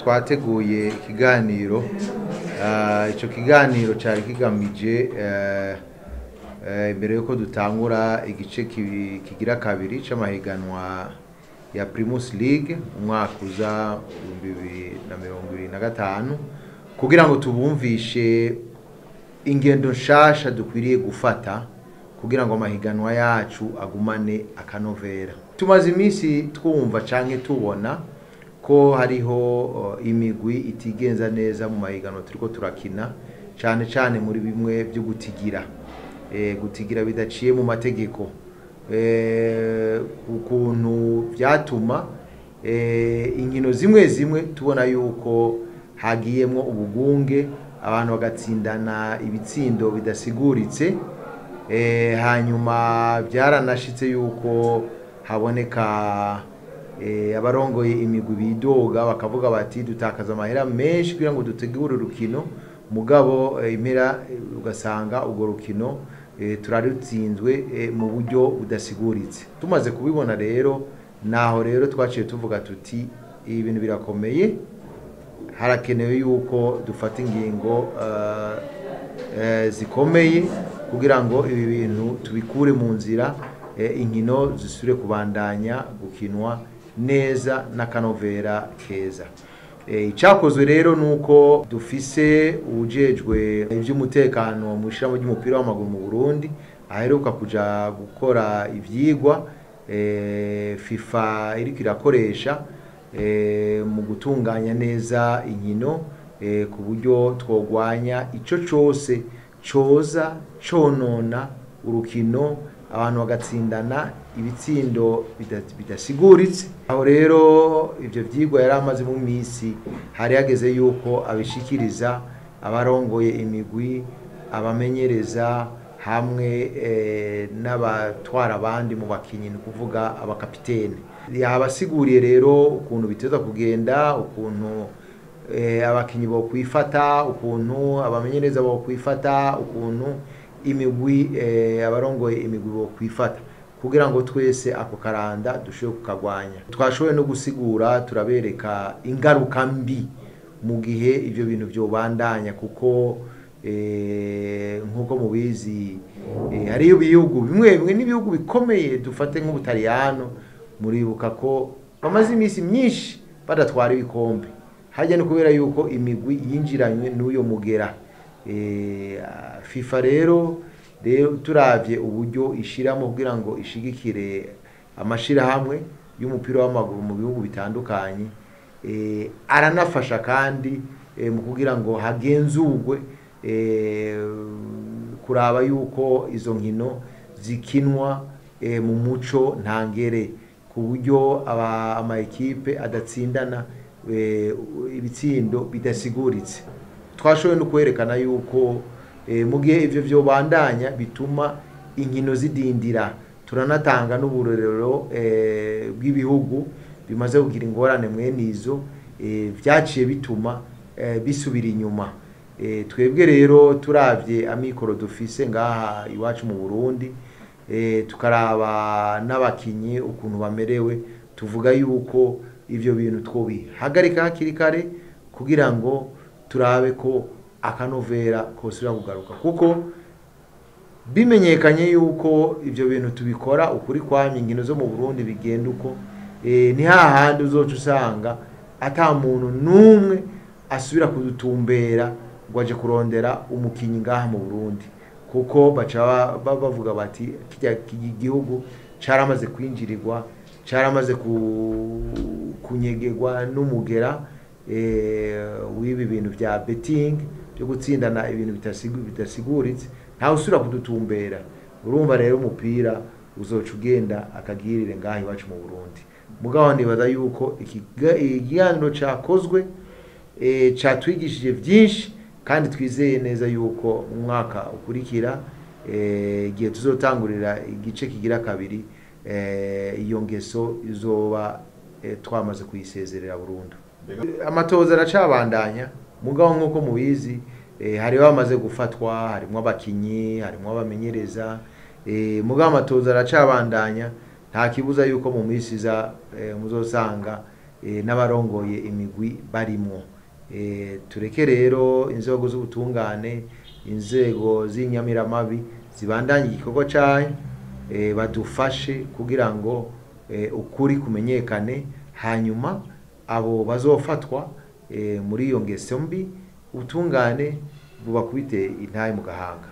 twateguye ikiganiro ico kiganiro cyari kigamije imbere yuko dutangura igice kigira kabiri c'amahiganwa ya Primus League umwaka uza 2025 kugira ngo tubumvishe ingendo nshasha dukwiriye gufata kugira ngo amahiganwa yacu agumane akanovera. Tumaze iminsi twumva canke tubona ko hariho imigwi itigenza neza mu mahiganwa turiko turakina cane muri bimwe byo gutigira bidaciye mu mategeko, ukuntu byatuma inkino zimwe tubona yuko hagiyemwo ubugunge, abantu bagatsindana ibitsindo bidasiguritse, hanyuma byaranashitse yuko haboneka abarongoye imigwi bidoga bakavuga bati dutakaza amahera menshi kugira ngo dutegure urukino, mugabo impera ugasanga urwo rukino turarutsinzwe mu buryo budasiguritse. Tumaze kubibona rero naho rero twaciye tuvuga tuti ibintu birakomeye, harakenewe yuko dufata ingingo zikomeye kugira ngo ibi bintu tubikure mu nzira, inkino zisubire kubandanya gukinwa neza n'akanovera keza. Icyakozwe rero nuko dufise ujejwe ivy'umutekano mu ishirahamwe ry'umupira w'amaguru mu Burundi aheruka kuja gukora ivyigwa FIFA iriko irakoresha mu gutunganya neza inkino ku buryo twogwanya ico cose coza conona urukino, abantu bagatsindana ibitsindo bidasiguritse. Aho rero ivyo vyigwa yaramaze mu misi, hari yageze yuko abishikiriza abarongoye imigwi, abamenyereza hamwe n'abatwara abandi mu bakinyi, ni kuvuga abakapitene. Yabasiguriye rero ukuntu biteza kugenda, ukuntu abakinyi bo kwifata, ukuntu abamenyereza bo kwifata, ukuntu imigwi abarongoye imigwi bo kwifata, kugira ngo twese ako karanda dushobore kukagwanya. Twashoboye no gusigura turabereka ingaruka mbi mu gihe ivyo bintu vyobandanya, kuko nkuko mubizi hari ibihugu bimwe n'ibihugu bikomeye, dufate nk'Ubutaliyano, muribuka ko bamaze iminsi myinshi badatwara ibikombe, hajya no kubera yuko imigwi yinjiranywe n'uyo mugera. FIFA rero turavye uburyo ishiramo kugira ngo ishigikire amashirahamwe y'umupira w'amaguru mu bihugu bitandukanye, aranafasha kandi mu kugira ngo hagenzurwe kuraba yuko izo nkino zikinwa mu muco ntangere, ku buryo ama ekipe adatsindana ibitsindo bidasiguritse. Twashoboye no kwerekana yuko mu gihe ivyo vyobandanya bituma inkino zidindira. Turanatanga n'uburorero bw'ibihugu bimaze kugira ingorane mwene izo, vyaciye bituma bisubira inyuma. Twebwe rero turavye amikoro dufise ngaha iwacu mu Burundi, tukaraba n'abakinyi ukuntu bamerewe, tuvuga yuko ivyo bintu twobihagarika hakiri kare kugira ngo turabe ko akanovera kosubira kugaruka, kuko bimenyekanye yuko ivyo bintu tubikora ukuri kwamye, inkino zo mu Burundi bigenda uko, ni hahandi uzoca usanga ata muntu numwe asubira kudutumbera ngo aje kurondera umukinyi ngaha mu Burundi, kuko baca bavuga bati kirya gihugu caramaze kwinjirirwa, caramaze kunyegegwa n'umugera w'ibi bintu vya betting byo gutsindana ibintu bidasiguritse, ntawe usubira kudutumbera. Urumva rero umupira uzoca ugenda akagirire ngaha iwacu mu Burundi. Mugabo ndibaza yuko ikiganiro cakozwe catwigishije vyinshi, kandi twizeye neza yuko umwaka ukurikira igihe tuzotangurira igice kigira kabiri, iyo ngeso izoba twamaze kuyisezerera burundu. Amatoza aracabandanya, mugabo nkuko mubizi hari bamaze gufatwa, harimo abakinyi, harimo abamenyereza, mugabo amatoza aracabandanya. Nta kibuza yuko mu misi za muzosanga n'abarongoye imigwi barimwo. Tureke rero inzego z'ubutungane, inzego z'inyamiramabi zibandanye igikorwa cayo, badufashe kugira ngo ukuri kumenyekane, hanyuma abo bazofatwa muri iyo ngeso mbi ubutungane bubakubite intaye mu gahanga.